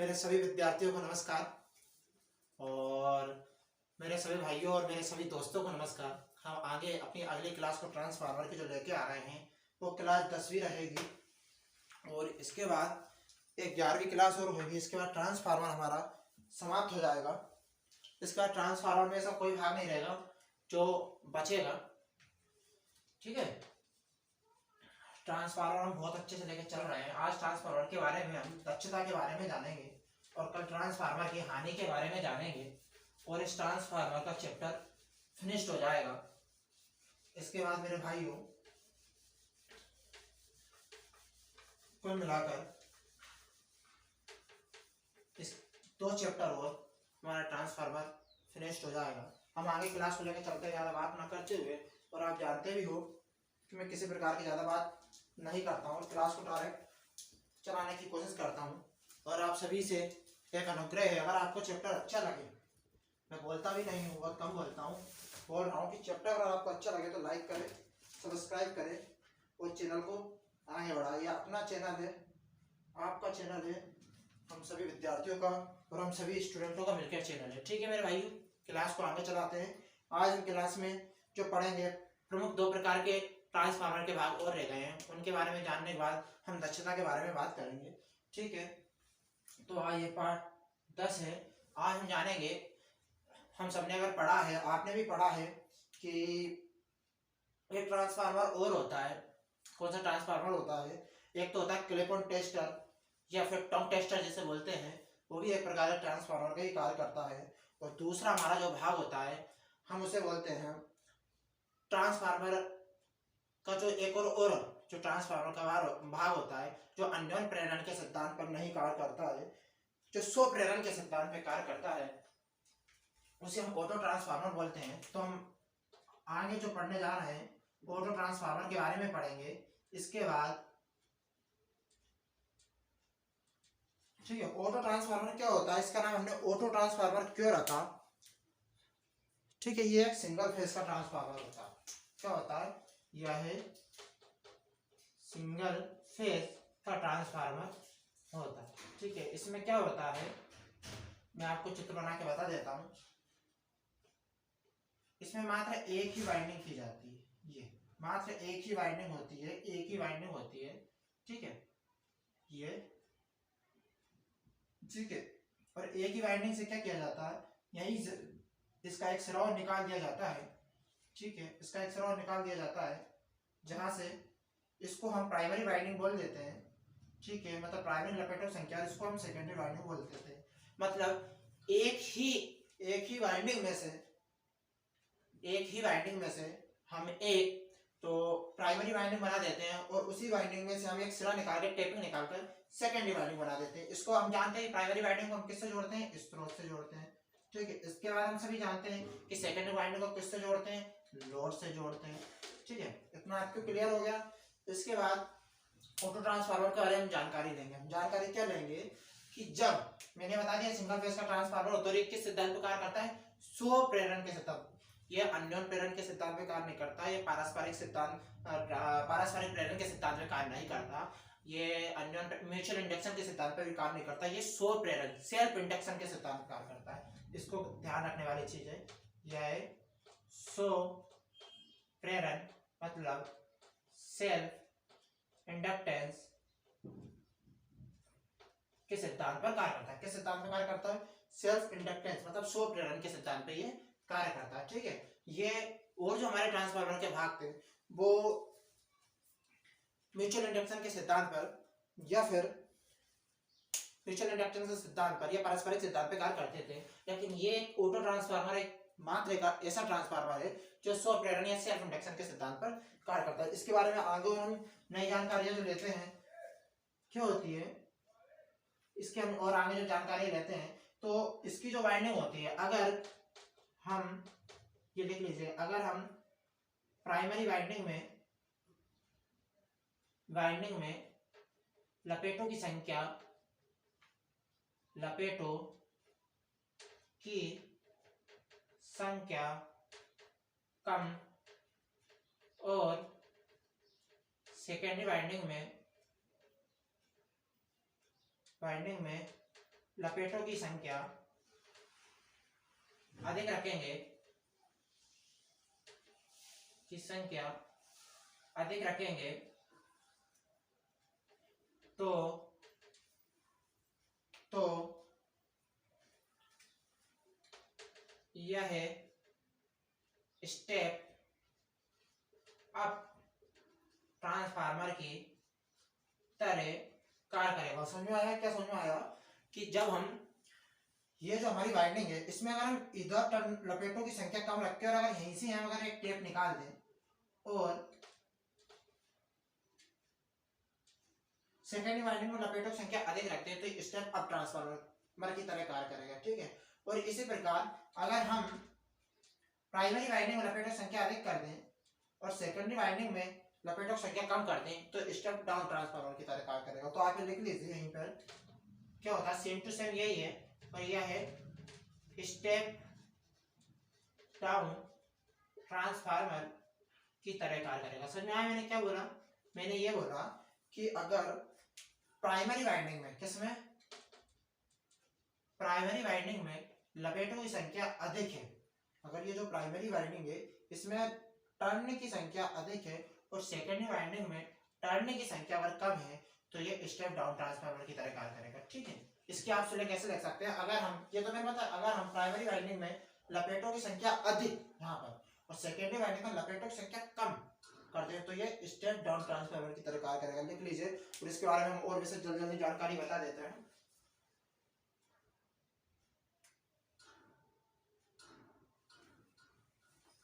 मेरे सभी विद्यार्थियों को नमस्कार और मेरे सभी भाइयों और मेरे सभी दोस्तों को नमस्कार। हम आगे अपनी अगली क्लास को ट्रांसफार्मर की जो लेके आ रहे हैं वो क्लास 10वीं रहेगी और इसके बाद एक 11वीं क्लास और होगी। इसके बाद ट्रांसफार्मर हमारा समाप्त हो जाएगा। इसके बाद ट्रांसफार्मर में ऐसा कोई भाग नहीं रहेगा जो बचेगा। ठीक है, ट्रांसफार्मर हम बहुत अच्छे से लेकर चल रहे हैं। आज ट्रांसफार्मर के बारे में हम दक्षता के बारे में जानेंगे और कल ट्रांसफार्मर की हानि के बारे में जानेंगे और इस ट्रांसफार्मर का चैप्टर फिनिश्ड हो जाएगा। इसके बाद मेरे भाइयों, कुल मिलाकर इस 2 चैप्टर और हमारा ट्रांसफार्मर फिनिश्ड हो जाएगा। हम आगे क्लास को लेकर चलते हैं ज़्यादा बात ना करते हुए, और आप जानते भी हो कि मैं किसी प्रकार की ज़्यादा बात नहीं करता हूँ, क्लास को डायरेक्ट चलाने की कोशिश करता हूँ। और आप सभी से एक अनुग्रह है, अगर आपको चैप्टर अच्छा लगे, मैं बोलता भी नहीं हूँ, बहुत कम बोलता हूँ, बोल रहा हूँ कि चैप्टर अगर आपको अच्छा लगे तो लाइक करें, सब्सक्राइब करें और चैनल को आगे बढ़ाइए। अपना चैनल है, आपका चैनल है, हम सभी विद्यार्थियों का और हम सभी स्टूडेंटों का मिलकर चैनल है। ठीक है मेरे भाइयों, क्लास को आगे चलाते हैं। आज हम क्लास में जो पढ़ेंगे, प्रमुख 2 प्रकार के ट्रांसफार्मर के भाग और रह गए हैं, उनके बारे में जानने के बाद हम दक्षता के बारे में बात करेंगे। ठीक है, तो आज ये पार्ट 10 है। आज हम जानेंगे, हम सबने अगर पढ़ा है, आपने भी पढ़ा है कि एक ट्रांसफार्मर और होता है। कौन सा ट्रांसफार्मर होता है? एक तो होता है क्लेपोन टेस्टर या फिर टॉन्ग टेस्टर जिसे बोलते हैं, वो भी एक प्रकार का ट्रांसफार्मर का ही कार्य करता है। और दूसरा हमारा जो भाग होता है, हम उसे बोलते हैं ट्रांसफार्मर का जो एक और जो ट्रांसफार्मर का भाग होता है, जो अन्योन्य प्रेरण के सिद्धांत पर नहीं कार्य करता है, जो स्व प्रेरण के सिद्धांत पर कार्य करता है, उसे हम ऑटो ट्रांसफार्मर बोलते हैं। तो हम आगे जो पढ़ने जा रहे हैं ऑटो ट्रांसफार्मर के बारे में पढ़ेंगे। इसके बाद ठीक है, ऑटो ट्रांसफार्मर क्या होता है, इसका नाम हमने ऑटो ट्रांसफार्मर क्यों रखा? ठीक है, ये एक सिंगल फेज का ट्रांसफार्मर होता है। क्या होता है? यह है सिंगल फेज का ट्रांसफार्मर होता है। ठीक है, इसमें क्या होता है, मैं आपको चित्र बना के बता देता हूं। इसमें मात्र एक ही वाइंडिंग की जाती है, ये मात्र एक ही वाइंडिंग होती है, एक ही वाइंडिंग होती है। ठीक है, ये ठीक है, और एक ही वाइंडिंग से क्या किया जाता है, यही इसका एक सिरा निकाल दिया जाता है। ठीक है, इसका एक सिरा निकाल दिया जाता है, जहां से इसको हम प्राइमरी वाइंडिंग बोल देते हैं। ठीक है, मतलब प्राइमरी लपेटों संख्या, इसको हम सेकेंडरी वाइंडिंग बोल देते हैं। मतलब एक ही वाइंडिंग में से हम एक तो प्राइमरी वाइंडिंग बना देते हैं और उसी वाइंडिंग में से हम एक सिरा निकाल के टेपिंग निकालकर सेकेंडरी वाइंडिंग बना देते हैं। इसको हम जानते हैं प्राइमरी वाइंडिंग को हम किससे जोड़ते हैं? स्रोत से जोड़ते हैं। ठीक है, इसके बाद हम सभी जानते हैं कि सेकेंडरी वाइंडिंग को किससे जोड़ते हैं? लोड से जोड़ते हैं। ठीक है, इतना आपको क्लियर हो गया। इसके बाद ऑटो ट्रांसफार्मर के बारे में जानकारी लेंगे। हम जानकारी क्या लेंगे कि जब मैंने बता दिया सिंगल फेज का ट्रांसफार्मर होता है, किस सिद्धांत पर कार्य करता है? स्व प्रेरण के सिद्धांत। ये अन्योन्य प्रेरण के सिद्धांत पे कार्य नहीं करता, ये पारस्परिक प्रेरण के सिद्धांत पे कार्य नहीं करता, ये अन्योन्य म्यूचुअल इंडक्शन के सिद्धांत पे भी कार्य नहीं करता, ये स्व प्रेरण सेल्फ इंडक्शन के सिद्धांत कार्य करता है। इसको ध्यान रखने वाली चीज है, यह है स्व प्रेरण, मतलब सेल्फ इंडक्टेंस के सिद्धांत पर कार्य करता है। किस सिद्धांत पर कार्य करता है? सेल्फ इंडक्टेंस, मतलब स्व प्रेरण के सिद्धांत पे ये कार्य करता है। ठीक है, ये और जो हमारे ट्रांसफार्मर के भाग थे वो म्यूचुअल इंडक्शन के सिद्धांत पर या फिर म्यूचुअल इंडक्शन के सिद्धांत पर या पारस्परिक सिद्धांत पे कार्य करते थे। लेकिन ये ऑटो ट्रांसफार्मर एक मात्र एक ऐसा ट्रांसफार्मर है जो स्व प्रेरण या सेल्फ इंडक्शन के सिद्धांत पर कार्य करता है। इसके बारे में आगे हम नई जानकारियां जो लेते हैं क्या होती है, इसके हम और आगे जो जानकारी लेते हैं तो इसकी जो वाइंडिंग होती है, अगर हम ये लिख लीजिए, अगर हम प्राइमरी वाइंडिंग में लपेटों की संख्या कम और सेकेंडरी वाइंडिंग में लपेटों की संख्या अधिक रखेंगे, की संख्या अधिक रखेंगे तो यह स्टेप अप ट्रांसफार्मर की तरह कार्य करेगा। समझ में आया? क्या समझ में आया कि जब हम ये जो हमारी वाइंडिंग है इसमें अगर हम इधर टर्न लपेटों की संख्या कम रखते हैं और अगर यहीं से हम अगर एक टेप निकाल दें और सेकेंडरी वाइंडिंग में लपेटों की संख्या अधिक रखते हैं तो ये स्टेप अप ट्रांसफार्मर की तरह कार्य करेगा। ठीक है, और इसी प्रकार अगर हम प्राइमरी वाइंडिंग में लपेटों की संख्या अधिक कर दें और सेकेंडरी वाइंडिंग में लपेटों की संख्या कम कर दें तो स्टेप डाउन ट्रांसफार्मर की तरह कार्य करेगा। तो आप ये लिख लीजिए यहीं पर क्या होता है, सेम टू सेम यही है और यह है स्टेप डाउन ट्रांसफार्मर की तरह कार्य करेगा। समझ में आया मैंने क्या बोला? मैंने ये बोला कि अगर प्राइमरी वाइंडिंग में, किसमें, प्राइमरी वाइंडिंग में लपेटों की संख्या अधिक है, अगर ये जो प्राइमरी वाइंडिंग है इसमें टर्न की संख्या अधिक है और सेकेंडरी वाइंडिंग में टर्न की संख्या अगर कम है तो ये स्टेप डाउन ट्रांसफार्मर की तरह कार्य करेगा। ठीक है, इसके आप सुले कैसे लिख सकते हैं? अगर हम, ये तो मैंने बताया, अगर हम प्राइमरी वाइंडिंग में लपेटों की संख्या अधिक यहाँ पर और सेकेंडरी वाइंडिंग में लपेटों की संख्या कम कर दे तो ये स्टेप डाउन ट्रांसफार्मर की तरह कार्य करेगा। लिख लीजिए और इसके बारे में हम और वैसे जल्दी जल्दी जानकारी बता देते हैं।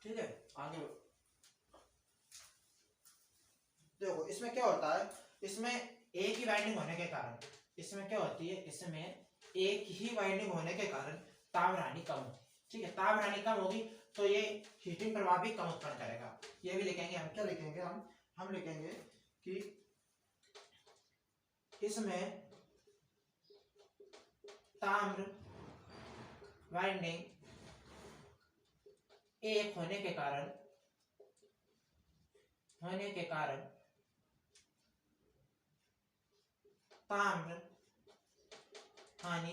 ठीक है, आगे देखो इसमें क्या होता है, इसमें एक ही वाइंडिंग होने के कारण, इसमें क्या होती है, इसमें एक ही वाइंडिंग होने के कारण ताप हानि कम होती है। ठीक है, ताप हानि कम होगी तो ये हीटिंग प्रभाव भी कम उत्पन्न करेगा। ये भी लिखेंगे हम, क्या लिखेंगे हम लिखेंगे कि इसमें ताम्र वाइंडिंग एक होने के कारण ताम्र हानि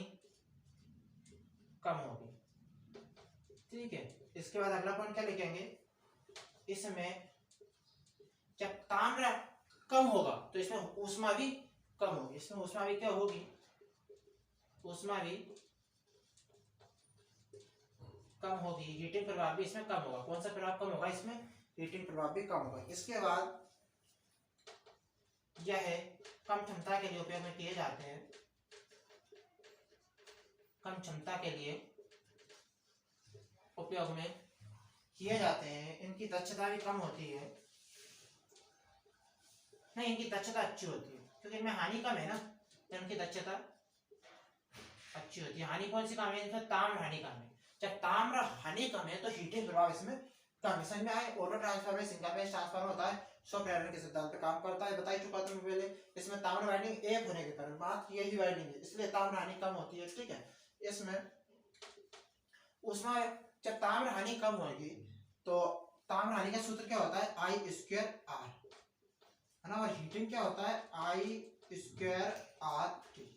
कम होगी। ठीक है, इसके बाद अगला पॉइंट क्या लिखेंगे, इसमें जब ताम्र कम होगा तो इसमें ऊष्मा भी कम होगी। इसमें ऊष्मा भी क्या होगी, ऊष्मा भी कम होगी, हीटिंग प्रभाव भी इसमें कम होगा। कौन सा प्रभाव कम होगा इसमें? हीटिंग प्रभाव भी कम होगा। इसके बाद यह कम क्षमता के लिए उपयोग में किए जाते हैं, कम क्षमता के लिए उपयोग में किए जाते हैं। इनकी दक्षता भी कम होती है, नहीं इनकी दक्षता अच्छी होती है क्योंकि इनमें हानि कम है ना, तो इनकी दक्षता अच्छी होती है। हानि कौन सी कम है? इसमें ताम्र हानि कम है। जब ताम्र हानि कम है तो हीटिंग प्रभाव इसमें कम है। समझ में आए? Auto transformer single phase transformer होता है, स्व प्रेरण के सिद्धांत पे काम करता है, बता ही चुका था मैं पहले। इसमें ताम्र वाइंडिंग एक होने के कारण, बात यही वाइंडिंग है इसलिए ताम्र हानि कम होती है। ठीक है, इसमें उसमें जब ताम्र हानि कम होगी तो ताम्र हानि का सूत्र क्या होता है, आई स्क्वायर आर, है ना, और हीटिंग क्या होता है, आई स्क्वायर आर टी।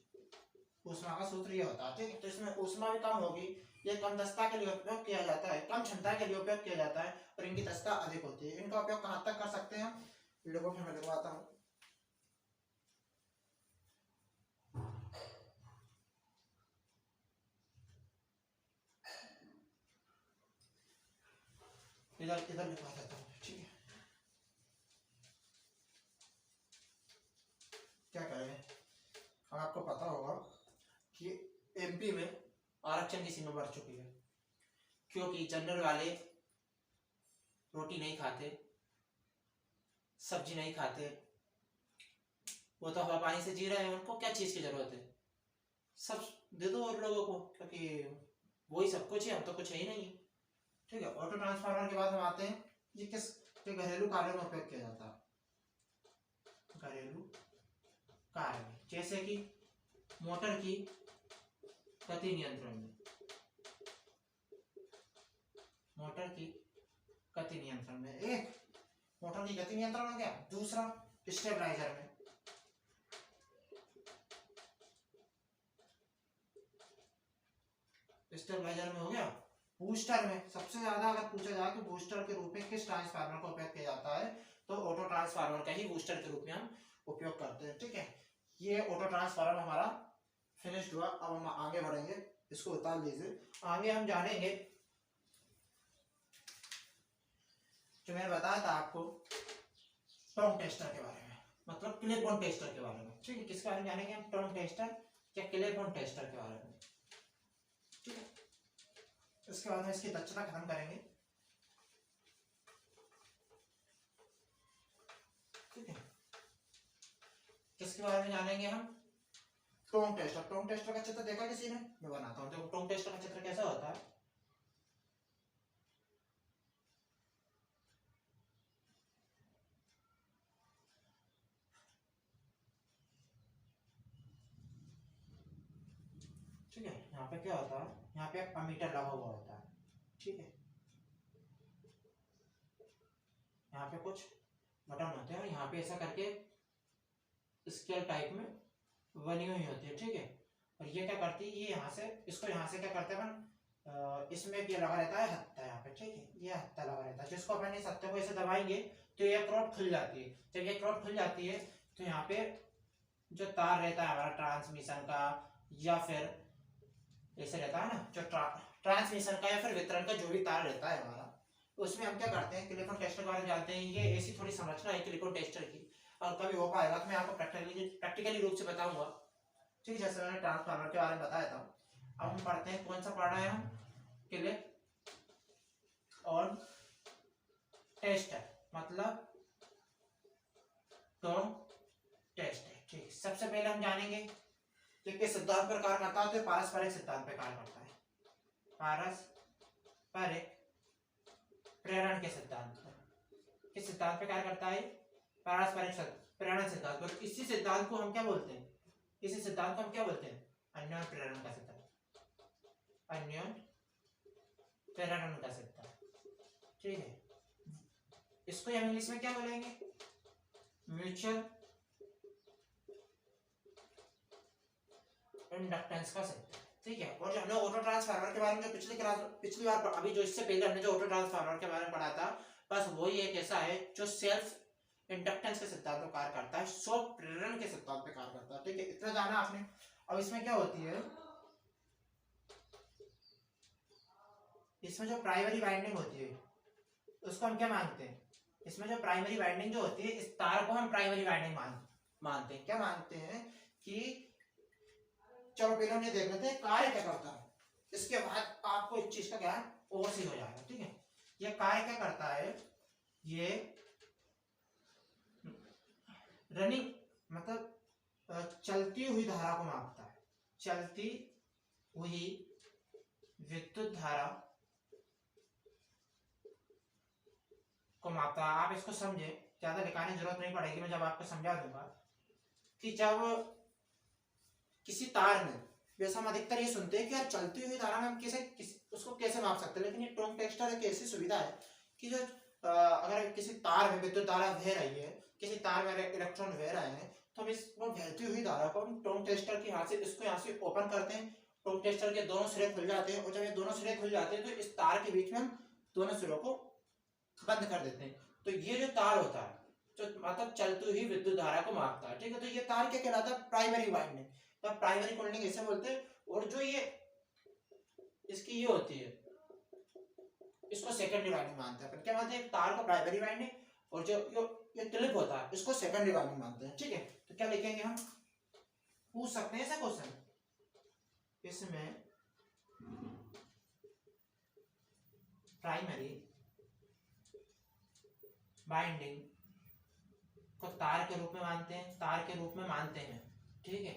ऊष्मा का सूत्र ये होता है। ठीक है, तो इसमें ऊष्मा भी कम होगी, ये कम दक्षता के लिए उपयोग किया जाता है, कम क्षमता के लिए उपयोग किया जाता है और इनकी दक्षता अधिक होती है। इनका उपयोग कहाँ तक कर सकते हैं? देखो फिर मैं लिखवाता हूँ। इधर इधर लिखवा देता हूँ। ठीक है, क्या करें, आपको पता होगा कि एमपी में आरक्षण की सीमा बढ़ चुकी है क्योंकि जनरल वाले रोटी नहीं खाते, सब्जी नहीं खाते, वो तो हवा पानी से जी रहे हैं, उनको क्या चीज की जरूरत है? सब दे दो और लोगों को, क्योंकि वही सब कुछ है, हम तो कुछ है ही नहीं। ठीक है, ऑटो ट्रांसफार्मर के बाद हम आते हैं, ये किस घरेलू कार्यों में उपयोग किया जाता है? घरेलू कार्य में, जैसे कि मोटर की गति नियंत्रण में, मोटर की गति नियंत्रण में, एक मोटर की गति नियंत्रण हो गया, दूसरा स्टेबलाइजर में, स्टेबलाइजर में हो गया। बूस्टर में सबसे ज्यादा अगर पूछा जाए कि बूस्टर के रूप में किस ट्रांसफार्मर का उपयोग किया जाता है, तो ऑटो ट्रांसफार्मर का ही बूस्टर के रूप में हम उपयोग करते हैं। ठीक है, ये ऑटो ट्रांसफार्मर हमारा फिनिश्ड हुआ। अब हम आगे बढ़ेंगे, इसको उतार लीजिए। आगे हम जानेंगे जो मैंने बताया था आपको टोंग टेस्टर के बारे में, मतलब क्लिप ऑन टेस्टर के बारे में। ठीक है, किसके बारे में जानेंगे हम? टोंग टेस्टर या क्लिप ऑन टेस्टर के बारे में। ठीक है, इसके बाद में इसकी दक्षता खत्म करेंगे। ठीक है, किसके बारे में जानेंगे हम? टोंग टेस्टर। टोंग टेस्टर का चित्र देखा किसी ने? मैं बनाता हूँ। देखो टोंग टेस्टर का चित्र कैसा होता है। ठीक है, यहाँ पे क्या होता है, यहाँ पे एक अमीटर लगा हुआ होता है। ठीक है, यहाँ पे कुछ बटन होते हैं और यहाँ पे ऐसा करके स्केल टाइप में बनी हुई होती है। ठीक है, और ये क्या करती है, ये यहाँ से इसको यहाँ से क्या करते हैं अपन, इसमें ये लगा रहता है हत्था यहाँ पे। ठीक है, ये हत्था लगा रहता है, जिसको अपन इस हत्थे को ऐसे दबाएंगे तो ये क्रोट खुल जाती है। जब ये क्रोट खुल जाती है तो यहाँ पे जो तार रहता है हमारा ट्रांसमिशन का, या फिर ऐसे रहता है ना जो ट्रांसमिशन का या फिर वितरण का जो भी तार रहता है हमारा, उसमें हम क्या करते हैं, क्लिप ऑन टेस्टर के बारे में जानते हैं। ये ऐसी थोड़ी संरचना है क्लिप ऑन टेस्टर की, और कभी हो पाएगा तो मैं आपको प्रैक्टिकली रूप से बताऊंगा। ठीक है, जैसे मैंने ट्रांसफार्मर के बारे में बताया था। अब हम पढ़ते हैं, कौन सा पढ़ रहे हैं हम? क्लिप ऑन टेस्टर, मतलब टोंग टेस्टर। ठीक, सबसे पहले हम जानेंगे कि किस सिद्धांत पर कार्य करता है, तो पारस्परिक सिद्धांत पर कार्य करता है। पारस्परिक प्रेरण के सिद्धांत पर। किस सिद्धांत पर कार्य करता है? पारस्परिक प्रेरण सिद्धांत पर। इसी सिद्धांत को हम क्या बोलते हैं? इसी सिद्धांत को हम क्या बोलते हैं? अन्योन प्रेरण का सिद्धांत। अन्योन प्रेरण का सिद्धांत। ठीक है, इसको हम इंग्लिश में क्या बोलेंगे? म्यूचुअल इंडक्टेंस का सिद्धांत। ठीक है, और जो हमने ऑटो ट्रांसफार्मर के बारे में जो पिछली बार अभी जो इससे पहले हमने जो ऑटो ट्रांसफार्मर के बारे में पढ़ा था, बस वही एक ऐसा है जो सेल्फ इंडक्टेंस के सिद्धांत पर कार्य करता है, स्व प्रेरण के सिद्धांत पर कार्य करता है। ठीक है, इतना जाना आपने। अब इसमें क्या होती है, इसमें जो प्राइमरी वाइंडिंग होती है उसको हम क्या मानते हैं? इसमें जो प्राइमरी वाइंडिंग जो होती है, इस तार को हम प्राइमरी वाइंडिंग मानते हैं। क्या मानते हैं कि चलो पहले हम ये देख लेते हैं कार्य क्या करता है, इसके बाद आपको इस चीज का ज्ञान और सी हो जाएगा। ठीक है, ये कार्य क्या करता है, ये रनिंग मतलब चलती हुई धारा को मापता है। चलती हुई विद्युत धारा को मापता है। आप इसको समझे, ज्यादा लिखाने की जरूरत नहीं पड़ेगी, मैं जब आपको समझा दूंगा कि जब किसी तार में, वैसे हम अधिकतर ये सुनते हैं कि यार चलती हुई धारा में हम उसको कैसे माप सकते हैं, लेकिन ये टोंग टेस्टर एक ऐसी सुविधा है कि जो अगर किसी तार में विद्युत धारा बह रही है, किसी तार में इलेक्ट्रॉन बह रहे हैं, तो हम इसको बहती हुई धारा को हम टोंग टेस्टर के हाथ से इसको यहाँ से ओपन करते हैं। टोंग टेस्टर के दोनों सिरे खुल जाते हैं, और जब ये दोनों सिरे खुल जाते हैं तो इस तार के बीच में हम दोनों सिरों को बंद कर देते हैं। तो ये जो तार होता है जो मतलब चलती हुई विद्युत धारा को मापता है। ठीक है, तो ये तार क्या कहलाता है? Primary winding. तो प्राइमरी वाइंडिंग ऐसे बोलते हैं। और जो ये इसकी ये होती है, इसको सेकेंडरी वाइंडिंग मानते हैं। क्या मानते हैं? तार को प्राइमरी वाइंडिंग, और जो ये क्लिप होता है इसको सेकेंडरी वाइंडिंग मानते हैं। ठीक है, तो क्या लिखेंगे हम? पूछ सकते हैं ऐसा क्वेश्चन, इसमें प्राइमरी बाइंडिंग को तार के रूप में मानते हैं, तार के रूप में मानते हैं। ठीक है,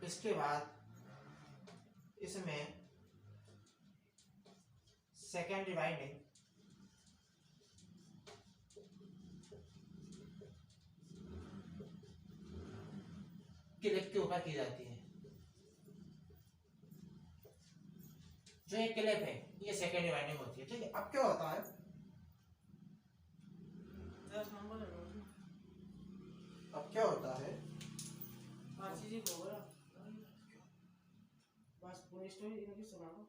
इसके बाद इसमें सेकेंडरी बाइंडिंग क्लिप के ऊपर की जाती है। जो ये क्लिप है ये सेकेंडरी वाइंडिंग होती है। ठीक है, अब क्या होता है, अब क्या होता है, स्टोरी इनकी सुनाओ,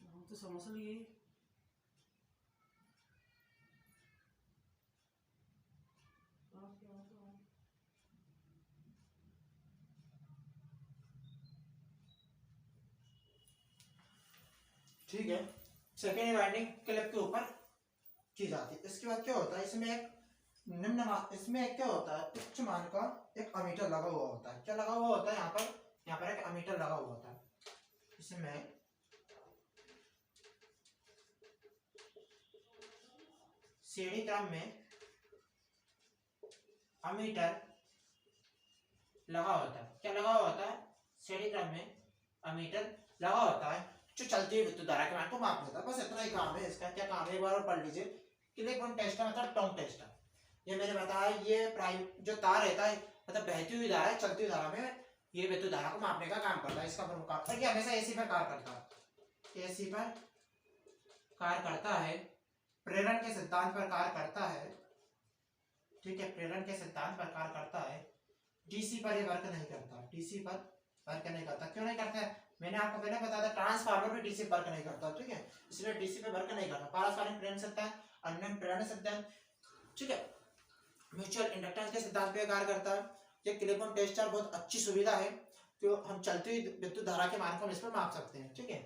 हम तो समझ लिए। ठीक है, सेकेंड बाइंडिंग क्लिप के ऊपर की जाती है। इसके बाद क्या होता है, इसमें एक इसमें एक क्या होता है, उच्च मान का एक अमीटर लगा हुआ होता है। क्या लगा हुआ होता है यहाँ पर एक अमीटर लगा हुआ होता है। इसमें सीढ़ी क्रम में अमीटर लगा होता है। क्या लगा हुआ होता है, सीढ़ी क्रम में अमीटर लगा होता है जो चलती हुई विद्युत धारा के मान को माप लेता है। बस इतना ही काम है इसका। क्या काम है, एक बार और पढ़ लीजिए। क्लिप टेस्टर मतलब टोंग टेस्टर। ये मैंने बताया, ये प्राइम जो तार रहता है मतलब बहती हुई धारा, चलती हुई धारा में ये विद्युत धारा को मापने का काम करता है। इसका प्रमुख काम है कि हमेशा एसी पर कार्य करता है, एसी पर कार्य करता है, प्रेरण के सिद्धांत पर कार्य करता है। ठीक है, प्रेरण के सिद्धांत पर कार्य करता है। डीसी पर ये वर्क नहीं करता, डीसी पर वर्क नहीं करता। क्यों नहीं करता है, मैंने आपको पहले बताया था, ट्रांसफार्मर भी डीसी वर्क नहीं करता। ठीक है, इसलिए डीसी पे वर्क नहीं करता। पारस्परिक प्रेरण सिद्धांत, अन्य प्रेरण सिद्धांत, ठीक है, म्यूचुअल इंडक्टेंस के सिद्धांत पे कार्य करता है। ये क्लिप टेस्टर बहुत अच्छी सुविधा है कि हम चलती हुई विद्युत धारा के मान को हम इस पर माप सकते हैं। ठीक है,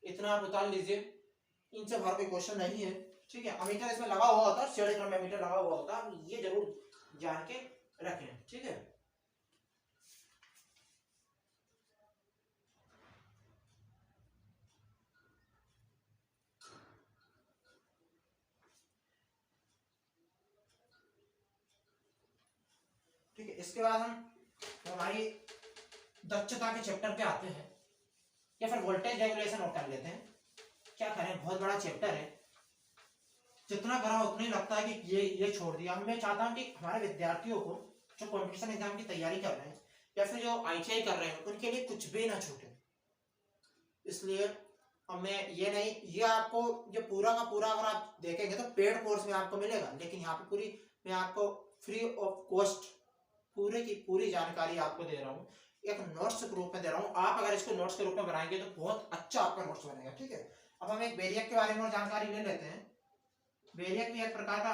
इतना आप उतार लीजिए, इनसे बाहर कोई क्वेश्चन नहीं है। ठीक है, अमीटर इसमें लगा हुआ होता है, सीढ़ी क्रम में अमीटर लगा हुआ होता है, ये जरूर जान के रखें। ठीक है, ठीक है। इसके बाद हम हमारी दक्षता के चैप्टर पे आते हैं, या फिर वोल्टेज रेगुलेशन और कर लेते हैं। क्या करें, बहुत बड़ा चैप्टर है, जितना करा उतना ही लगता है कि ये छोड़ दिया। मैं चाहता हूँ कि हमारे विद्यार्थियों को जो कॉम्पिटिशन एग्जाम की तैयारी कर रहे हैं या फिर जो आईटीआई कर रहे हैं, उनके लिए कुछ भी ना छूटे। इसलिए अब मैं ये नहीं, ये आपको ये पूरा का पूरा अगर आप देखेंगे तो पेड कोर्स में आपको मिलेगा, लेकिन यहाँ पे पूरी मैं आपको फ्री ऑफ कॉस्ट पूरे की पूरी जानकारी आपको दे रहा हूँ, एक नोट्स के रूप में दे रहा हूँ। आप अगर इसको नोट्स के रूप में बनाएंगे तो बहुत अच्छा आपका नोट्स बनेगा। ठीक है, अब हम एक वेरिएक के बारे में और जानकारी ले लेते हैं। वेरिएक भी एक प्रकार का,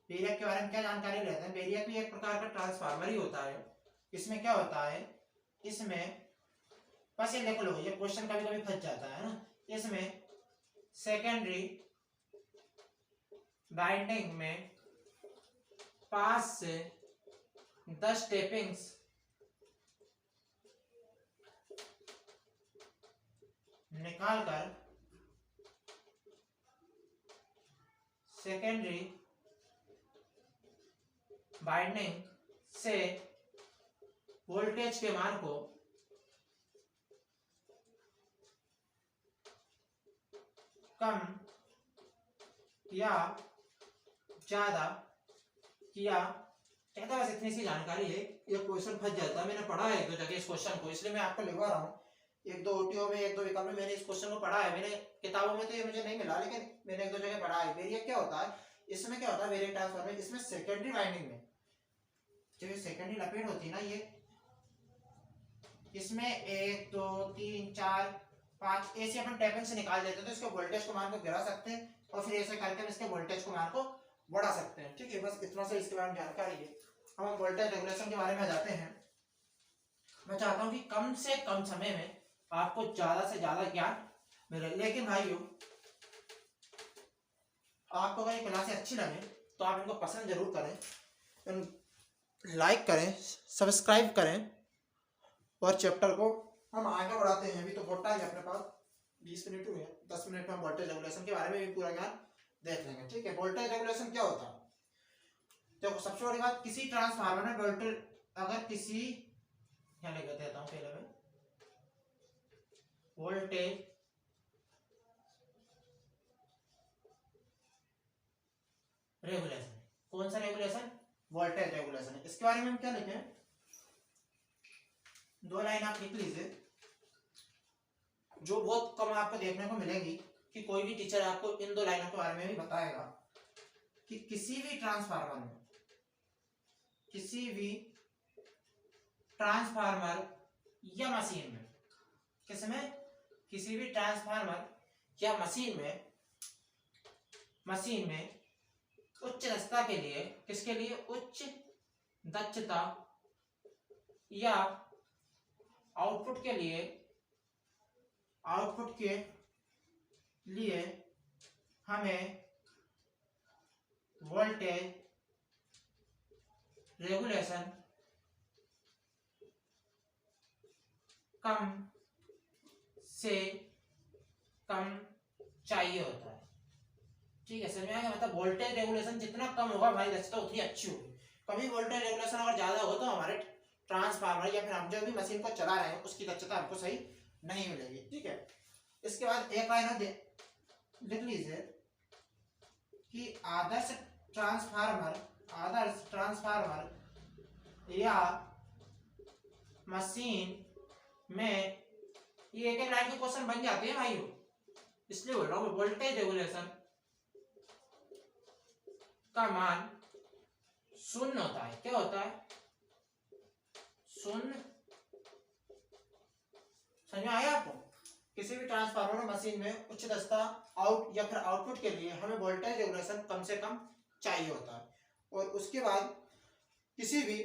वेरिएक के बारे में क्या जानकारी लेते हैं, वेरिएक भी एक प्रकार का ट्रांसफार्मर ही होता है। इसमें क्या होता है, इसमें बस ये लिख लो, ये क्वेश्चन कभी कभी फंस जाता है ना। इसमें सेकेंडरी बाइंडिंग में 5 से 10 टेपिंग्स निकालकर सेकेंडरी बाइंडिंग से वोल्टेज के मान को कम या ज्यादा किया कहता है। बस इतनी सी जानकारी है, ये क्वेश्चन फंस जाता है। मैंने पढ़ा है एक दो जगह इस क्वेश्चन को, इसलिए मैं आपको लिखवा रहा हूँ। एक दो ओटीओ में, एक दो विकल्प में मैंने इस क्वेश्चन को पढ़ा है। मैंने किताबों में तो ये मुझे नहीं मिला, लेकिन मैंने एक दो जगह पढ़ा है। वेरिएक क्या होता है, इसमें क्या होता है, वेरिएक ट्रांसफार्मर, इसमें सेकेंडरी वाइंडिंग में जो सेकेंडरी लपेट होती है ना, ये इसमें 1 2 3 4 5 ऐसे अपन टैपिंग से निकाल देते हैं, तो इसके वोल्टेज को मान को गिरा सकते हैं और फिर ऐसे करके हम इसके वोल्टेज को मान को बढ़ा सकते हैं। ठीक है, बस इतना से इसके बारे में जानकारी है। अब हम वोल्टेज रेगुलेशन के बारे में जाते हैं। मैं चाहता हूं कि कम से कम समय में आपको ज्यादा से ज्यादा ज्ञान मिले। लेकिन भाइयों, आपको अगर ये क्लासें अच्छी लगे तो आप इनको पसंद जरूर करें, लाइक करें, सब्सक्राइब करें और चैप्टर को हम आगे बढ़ाते हैं। अभी तो बहुत टाइम है अपने पास, 20 मिनट हुए, 10 मिनट में हम वोल्टेज रेगुलेशन के बारे में भी पूरा ज्ञान देख लेंगे। ठीक है, वोल्टेज रेगुलेशन क्या होता है, देखो सबसे बड़ी बात, किसी ट्रांसफार्मर में वोल्टेज अगर किसी, क्या लिख देता हूं पहले में, वोल्टेज रेगुलेशन, कौन सा रेगुलेशन, वोल्टेज रेगुलेशन है। इसके बारे में हम क्या लिखें, 2 लाइन आप लिख लीजिए, जो बहुत कम आपको देखने को मिलेगी कि कोई भी टीचर आपको इन 2 लाइनों के बारे में भी बताएगा कि किसी भी ट्रांसफार्मर में, किसी भी ट्रांसफार्मर या मशीन में, किसमें, किसी भी ट्रांसफार्मर या मशीन में उच्च दक्षता के लिए, किसके लिए, उच्च दक्षता या आउटपुट के लिए हमें वोल्टेज रेगुलेशन कम से कम चाहिए होता है। ठीक है, समझ में आएगा, मतलब वोल्टेज रेगुलेशन जितना कम होगा हमारी दक्षता उतनी अच्छी होगी। कभी वोल्टेज रेगुलेशन अगर ज्यादा हो तो हमारे ट्रांसफार्मर या फिर हम जो भी मशीन को चला रहे हैं उसकी दक्षता हमको सही नहीं मिलेगी। ठीक है, इसके बाद एक लाइन लिख लीजिए कि आदर्श ट्रांसफार्मर या मशीन में, ये एक लाइन के क्वेश्चन बन जाते हैं भाइयों, इसलिए बोल रहा हूँ, वोल्टेज रेगुलेशन का मान शून्य होता है। क्या होता है, शून्य। समझ में आया आपको? किसी भी ट्रांसफार्मर मशीन में उच्च दक्षता आउट या फिर आउटपुट के लिए हमें वोल्टेज रेगुलेशन कम से कम चाहिए होता है। और उसके बाद किसी भी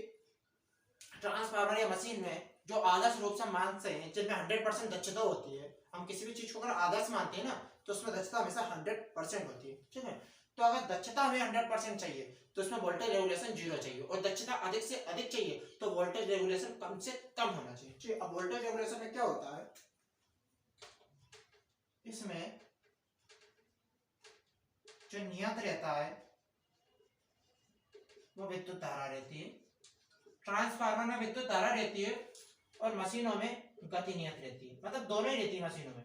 ट्रांसफार्मर या मशीन में जो आदर्श रूप से मानते हैं, जिनमें 100% दक्षता होती है, हम किसी भी चीज को अगर आदर्श मानते हैं ना तो उसमें दक्षता हमेशा 100% होती है। ठीक है, तो अगर दक्षता हमें 100% चाहिए तो उसमें वोल्टेज रेगुलेशन 0 चाहिए, और दक्षता अधिक से अधिक चाहिए तो वोल्टेज रेगुलेशन कम से कम होना चाहिए। ठीक है, अब वोल्टेज रेगुलेशन में क्या होता है, इसमें जो नियत रहता है वो विद्युत धारा रहती है। ट्रांसफार्मर में विद्युत धारा रहती है और मशीनों में गति नियत रहती है, मतलब दोनों ही रहती है मशीनों में।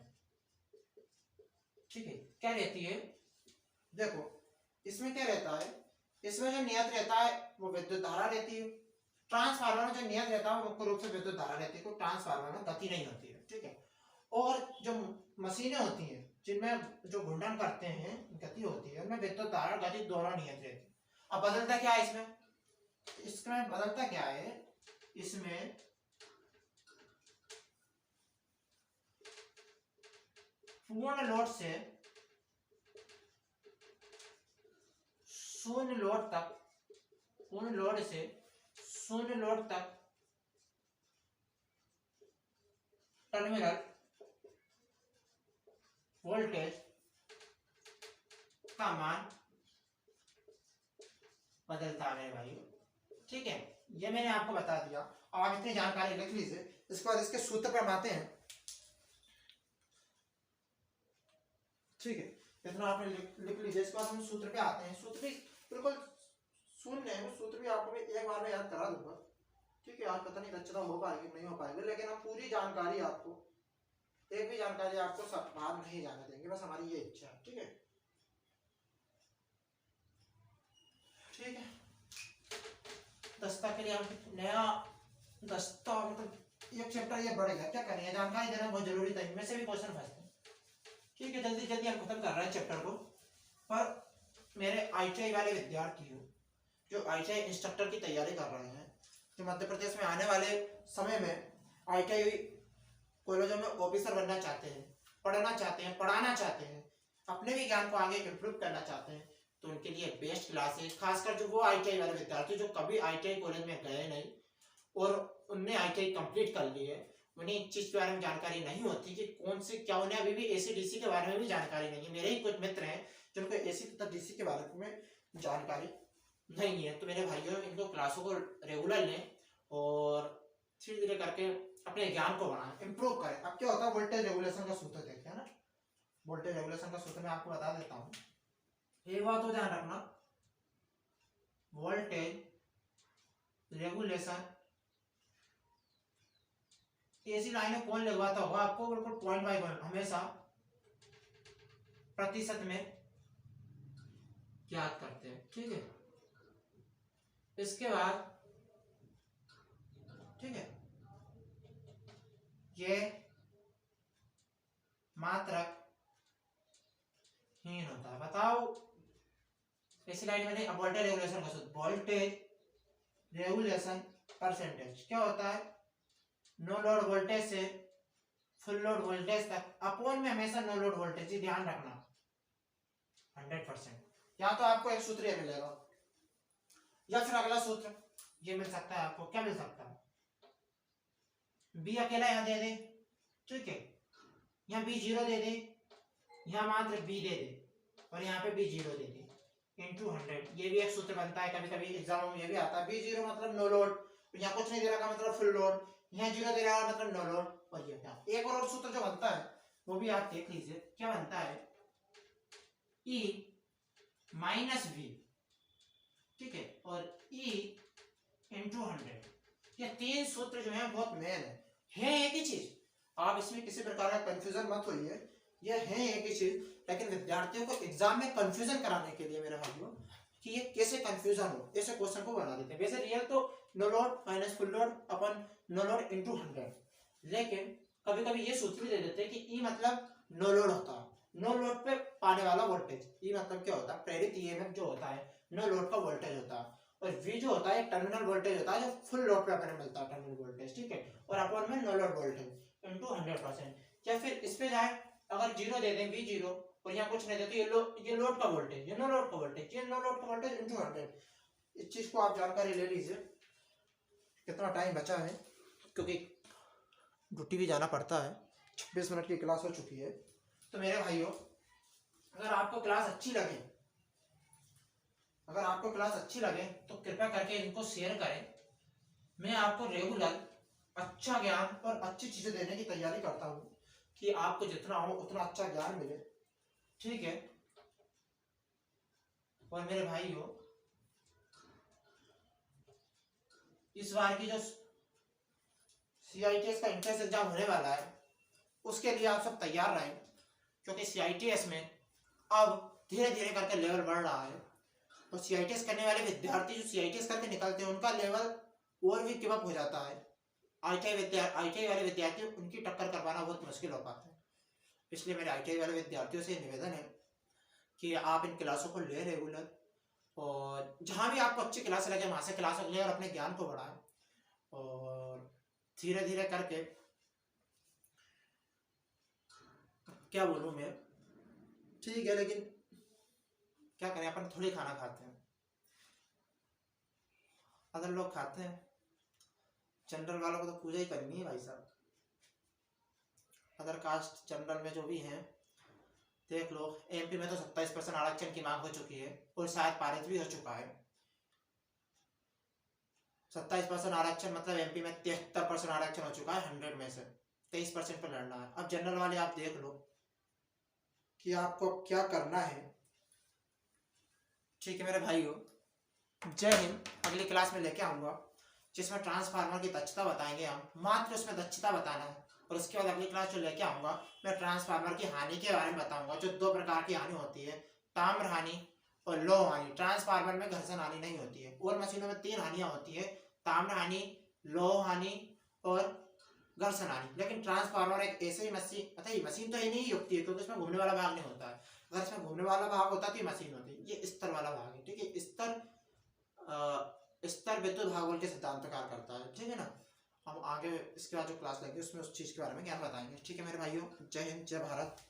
ठीक है, क्या रहती है, देखो इसमें क्या रहता है, इसमें जो नियत रहता है वो विद्युत धारा रहती है। ट्रांसफार्मर में जो नियत रहता है वो मुख्य रूप से विद्युत धारा रहती है, तो ट्रांसफार्मर में गति नहीं होती है। ठीक है, और जो मशीनें होती हैं जिनमें जो घूर्णन करते हैं गति होती है, उनमें विद्युत धारा गति दोनों नियत रहती है। अब बदलता क्या है इसमें बदलता क्या है, इसमें पूर्ण लोड से शून्य लोड तक टर्मिनल वोल्टेज का मान बदलता है मेरे भाई। ठीक है, ये मैंने आपको बता दिया। अब आप इतनी जानकारी लिख लीजिए, इसके बाद इसके सूत्र पर आते हैं। ठीक है, इतना आपने लिख लीजिए, इसके बाद हम सूत्र पे आते हैं। सूत्र भी बिल्कुल शून्य है, वो सूत्र भी आपको भी एक बार में याद करा दूंगा। ठीक है, आज पता नहीं दक्षता हो पाएगी नहीं हो पाएगी, लेकिन हम पूरी जानकारी आपको, एक भी जानकारी आपको सब बाहर नहीं जाने देंगे, बस हमारी ये इच्छा है। ठीक है, ठीक है, दस्ता के लिए हम नया दस्ता, मतलब एक चैप्टर ये बढ़ेगा, क्या करेंगे, जानकारी देना बहुत जरूरी था, इनमें से भी क्वेश्चन फंसते हैं। ठीक है, जल्दी जल्दी हम खत्म कर रहे हैं चैप्टर को। पर मेरे आईटीआई वाले विद्यार्थी हो जो आईटीआई इंस्ट्रक्टर की तैयारी कर रहे हैं, जो मध्य प्रदेश में आने वाले समय में आईटीआई कॉलेजों में ऑफिसर बनना चाहते हैं, पढ़ना चाहते हैं, पढ़ाना चाहते हैं, अपने भी ज्ञान को आगे इम्प्रूव करना चाहते हैं, तो उनके लिए बेस्ट क्लास है। खासकर जो वो आईटीआई वाले विद्यार्थी जो कभी आईटीआई कॉलेज में गए नहीं और उनने आईटीआई कंप्लीट कर ली है, उन्हें इस चीज के बारे में जानकारी नहीं होती कि कौन से क्या, उन्हें अभी भी एसी डीसी के बारे में भी जानकारी नहीं है। मेरे ही कुछ मित्र हैं जिनको एसी तथा डीसी के बारे में जानकारी नहीं है। तो मेरे भाइयों, इनको क्लासों को रेगुलर लें और धीरे धीरे करके अपने ज्ञान को बढ़ाएं, इंप्रूव करें। अब क्या होता है, वोल्टेज रेगुलेशन का सूत्र देखते हैं ना। वोल्टेज रेगुलेशन का सूत्र मैं आपको बता देता हूँ, एक बात तो ध्यान रखना, वोल्टेज रेगुलेशन ऐसी लाइनें कौन लगवाता होगा आपको, बिल्कुल पॉइंट बाय पॉइंट हमेशा प्रतिशत में याद करते हैं। ठीक है, इसके बाद ठीक है, ये मात्रक हीन होता है। बताओ इसी लाइन में वोल्टेज रेगुलेशन का सूत्र, वोल्टेज रेगुलेशन परसेंटेज क्या होता है, नो लोड वोल्टेज से फुल लोड वोल्टेज तक अपॉन में हमेशा नो लोड वोल्टेज, ही ध्यान रखना 100%। या तो आपको एक सूत्र ये मिलेगा या फिर अगला सूत्र ये मिल सकता है आपको। क्या मिल सकता है? बी अकेला यहां दे दे, ठीक है, यहाँ बी जीरो दे दे, यहाँ मात्र बी दे दे और यहाँ पे बी जीरो दे दे इंटू 100। ये भी एक सूत्र बनता है, कभी कभी एग्जाम में ये भी आता है। बी जीरो मतलब नो लोड, यहाँ कुछ नहीं दे रहा मतलब फुल लोड, यहाँ जीरो दे रहा मतलब नो लोड। और ये क्या एक और सूत्र जो बनता है वो भी आप देख लीजिए, क्या बनता है? E माइनस वी, ठीक है, और E इंटू 100। ये तीन सूत्र जो है बहुत मेन है एक ही चीज। आप इसमें किसी प्रकार का कंफ्यूजन मत होइए, ये है एक ही चीज, लेकिन विद्यार्थियों को एग्जाम में कंफ्यूजन कराने के लिए मेरे भाइयों कि ये कैसे कंफ्यूजन हो, ऐसे क्वेश्चन को बना देते हैं। वैसे रियल तो no load minus full load अपन नो लोड इंटू 100, लेकिन कभी कभी ये सूत्र भी दे देते हैं कि ई मतलब नो लोड होता है, नो लोड पे पाने वाला वोल्टेज। ई मतलब क्या होता है? प्रेरित ईएमएफ जो होता है नो लोड का वोल्टेज होता है, और वी जो होता है टर्मिनल वोल्टेज होता है जो फुल लोड पे अपने मिलता है, टर्मिनल वोल्टेज, ठीक है, और अपॉन में नो लोड वोल्टेज इंटू 100%। या फिर इस पे जाए, अगर जीरो दे दें, वी जीरो, और यहाँ कुछ नहीं देते, ये लोड का वोल्टेज, ये नो लोड का वोल्टेज, ये नो लोड का वोल्टेज इंटू 100। इस चीज को आप जानकारी ले लीजिए। कितना टाइम बचा है, क्योंकि ड्यूटी भी जाना पड़ता है, 26 मिनट की क्लास हो चुकी है। तो मेरे भाइयों, अगर आपको क्लास अच्छी लगे, तो कृपया करके इनको शेयर करें। मैं आपको रेगुलर अच्छा ज्ञान और अच्छी चीजें देने की तैयारी करता हूँ कि आपको जितना हो उतना अच्छा ज्ञान मिले, ठीक है। और मेरे भाइयों, इस बार की जो CITS का एंट्रेंस एग्जाम होने वाला है उसके लिए आप सब तैयार रहें, क्योंकि CITS में अब धीरे धीरे करके लेवल बढ़ रहा है, और CITS करने वाले विद्यार्थी जो CITS करके निकलते हैं उनका लेवल और भी गिव अप हो जाता है। ITI वाले विद्यार्थी, उनकी टक्कर करवाना बहुत मुश्किल हो पाता है। इसलिए मेरे ITI वाले विद्यार्थियों से निवेदन है कि आप इन क्लासों को ले रेगुलर, और जहाँ भी आपको अच्छी क्लास लगे वहाँ से क्लास लें और अपने ज्ञान को बढ़ाएं, और धीरे धीरे करके, क्या बोलूँ मैं, ठीक है, लेकिन क्या करें, अपन थोड़ी खाना खाते हैं, अदर लोग खाते हैं, जनरल वालों को तो पूजा ही करनी है भाई साहब। अदर कास्ट जनरल में जो भी हैं देख लो, MP में तो 27% आरक्षण की मांग हो चुकी है और शायद पारित भी हो चुका है। 27% आरक्षण मतलब MP में 73% आरक्षण हो चुका है, 100 में से 23% पर लड़ना है। अब जनरल वाले आप देख लो कि आपको क्या करना है, ठीक है मेरे भाइयों। जय हिंद। अगली क्लास में लेके आऊंगा जिसमें ट्रांसफार्मर की दक्षता बताएंगे हम, मात्र उसमें दक्षता बताना है, और उसके बाद अगली क्लास जो लेके आऊंगा मैं ट्रांसफार्मर की हानि के बारे में बताऊंगा, जो 2 प्रकार की हानि होती है, ताम्र हानि और लौह हानि। ट्रांसफार्मर में घर्षण हानि नहीं होती है, और मशीनों में 3 हानियां होती है, ताम्र हानि, लौह हानि और घर्षण हानि। लेकिन ट्रांसफार्मर एक ऐसी मशीन, मतलब मशीन तो ये नहीं होती है क्योंकि इसमें घूमने वाला भाग नहीं होता है। अगर इसमें घूमने वाला भाग होता तो ये मशीन होती, ये स्तर वाला भाग है, ठीक है। स्तर विद्युत भागवल के सिद्धांत कार्य करता है, ठीक है ना। हम आगे इसके बाद जो क्लास लेंगे उसमें उस चीज के बारे में ज्ञान बताएंगे, ठीक है मेरे भाइयों। जय हिंद, जय भारत।